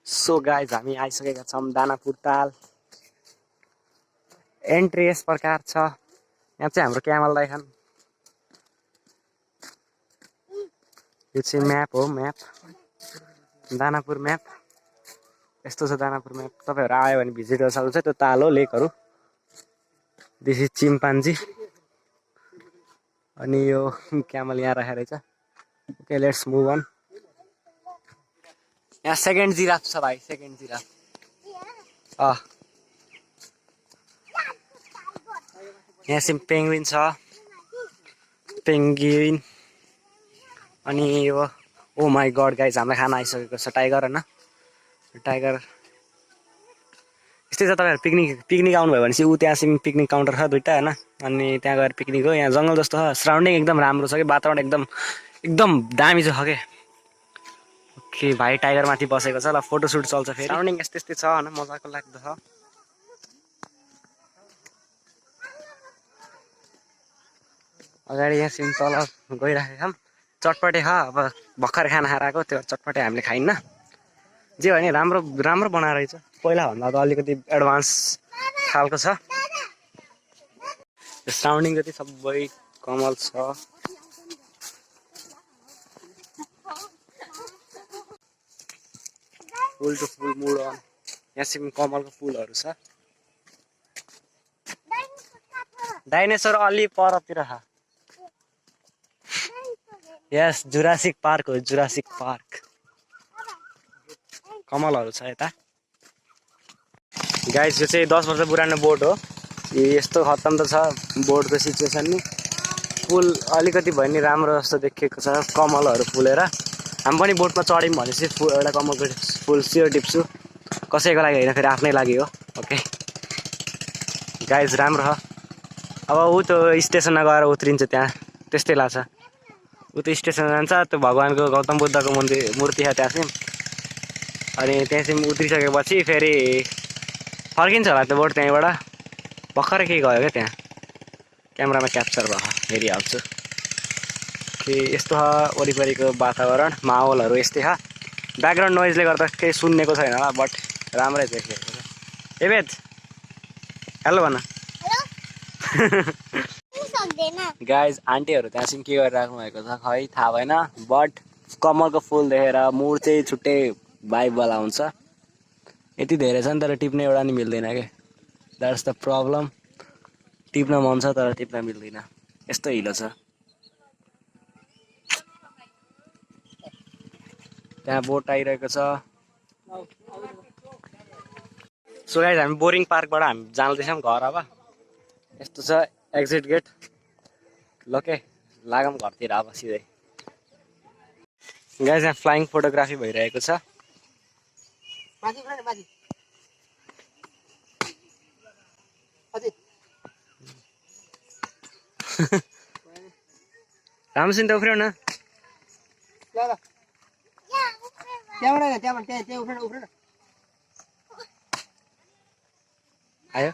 So guys हामी आइसकेका छौँ दानापुर ताल। एन्ट्री यस प्रकार छ। यहाँ चाहिँ हाम्रो क्यामल दाइ खान। यो चाहिँ म्याप हो, म्याप दानापुर म्याप। यस्तो छ दानापुर म्याप। तपाईँहरू आयो भने भिजिट गर्न सक्नुहुन्छ। त्यो ताल हो, लेकहरू। This is chimpanzee. अनि यो क्यामल यहाँ राखेर रहेछ। Okay, let's move on. यहाँ सेकेन्ड जिराफ छ भाइ, सेकेन्ड जिराफ। यहाँ चाहिँ पेङ्गुइन छ, पेङ्गुइन। अनि यो ओ माई गड गाइज, हामीलाई खाना आइसकेको छ टाइगर होइन, टाइगर। यस्तै छ। तपाईँहरू पिकनिक आउनुभयो भने चाहिँ ऊ त्यहाँ चाहिँ पिकनिक काउन्टर छ दुइटा होइन। अनि त्यहाँ गएर पिकनिक हो। यहाँ जङ्गल जस्तो छ, सराउन्डिङ एकदम राम्रो छ कि, वातावरण एकदम दामी छ के। ओके भाइ, टाइगर माथि बसेको छ। ल फोटोसुट चल्छ फेरि। सराउन्डिङ यस्तै छ होइन, मजाको लाग्दो छ। अगाडि यहाँ सिम तल गइराखेका छौँ। चटपटे छ। अब भर्खर खाना खाएर आएको, त्यो चटपटे हामीले खाइन्न। जे भने राम्रो बनाएर रहेछ। पहिलाभन्दा त अलिकति एडभान्स खालको छ। सराउन्डिङ जति सबै कमल छ। फुल टु फुल मुड अन। यहाँ सिम कमलको फुलहरू छ। डाइनेसोर अलि परतिर छ। यस, जुरासिक पार्क हो, जुरासिक पार्क। कमलहरू छ यता। गाइस, यो चाहिँ 10 वर्ष पुरानो बोट हो। यस्तो खत्तम त छ बोटको सिचुएसन नि। पुल अलिकति भयो नि राम्रो जस्तो देखिएको छ, कमलहरू फुलेर। हामी पनि बोटमा चढ्यौँ भनेपछि एउटा कमलको फुल स्योर टिप्छु। कसैको लागि होइन, फेरि आफ्नै लागि हो। ओके गाइज, राम्रो छ। अब ऊ त्यो स्टेसनमा गएर उत्रिन्छ, त्यहाँ त्यस्तै लाग्छ। ऊ त्यो स्टेसन जान्छ, त्यो भगवान्को गौतम बुद्धको मूर्ति छ त्यहाँ चाहिँ। अनि त्यहाँ चाहिँ उत्रिसकेपछि फेरि फर्किन्छ होला त्यो बोट त्यहीँबाट। भर्खरै केही गयो क्या त्यहाँ, क्यामेरामा क्याप्चर भयो, हेरिहाल्छु। कि यस्तो छ वरिपरिको वातावरण, माहौलहरू यस्तै छ। ब्याकग्राउन्ड नोइजले गर्दा केही सुन्नेको छैन होला, बट राम्रै देखिएको छ। एवेद, हेलो भन। गाइज, आन्टीहरू त्यहाँ चाहिँ के गरिराख्नु भएको छ खै थाहा भएन, बट कमलको फुल देखेर मुड चाहिँ छुट्टै भाइब वाला हुन्छ। यति धेरै छ नि, तर टिप्ने एउटा नि मिल्दैन क्या। That's the problem. टिप्न मन छ तर टिप्न मिल्दैन, यस्तो हिलो छ। त्यहाँ बोट आइरहेको छ। सो गाइज, हामी बोरिङ पार्कबाट हामी जाँदैछौँ घर। अब यस्तो छ एक्जिट गेट। लके लागौँ घरतिर अब सिधै। गाइज, यहाँ फ्लाइङ फोटोग्राफी भइरहेको छ। राम्रोसित उफ्रियो न। आयो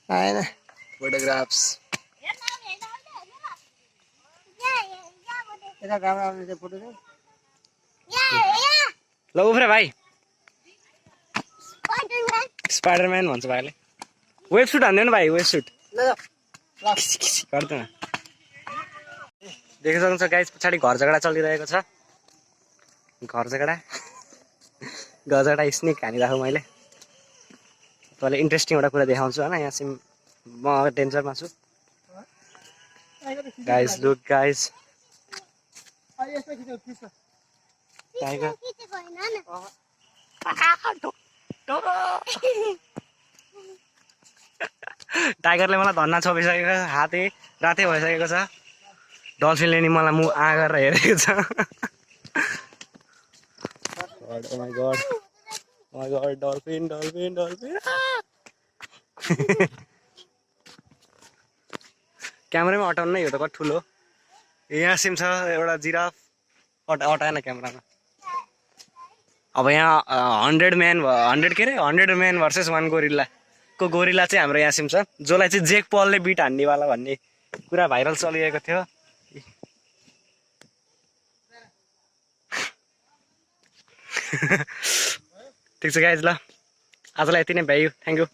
आएन फोटोग्राफ्स। ल उफ्रे भाइ। स्पाइडरम्यान भन्छ भाइले। वेब सुट हान्दैन भाइ, वेब सुट गर्दैन। देख्न सक्नुहुन्छ गाइस, पछाडि घर झगडा चलिरहेको छ। घर झगडा स्नेक हानिराखेँ मैले। तपाईँलाई इन्ट्रेस्टिङ एउटा कुरा देखाउँछु होइन। यहाँ चाहिँ म डेन्जरमा छु। Guys, look guys, tiger. टाइगरले मलाई धन्ना छोपिसकेको छ। हाते रातै भइसकेको छ। डल्फिनले नि मलाई मुख आ गरेर हेरेको छ। Oh my god, oh my god, dolphin. क्यामेरामा अटाउनु नै, यो त कति ठुलो। यहाँ सिम छ एउटा जिराफ। अटाएन क्यामेरामा। अब यहाँ 100 म्यान भर्सेस 1 गोरिल्ला को गोरिल्ला चाहिँ हाम्रो यहाँ सिम छ, जसलाई चाहिँ जेक पलले बिट हान्नेवाला भन्ने कुरा भाइरल चलिरहेको थियो। ठिक छ गाइज ल आजलाई यति नै भ्याइयो थ्याङ्क यू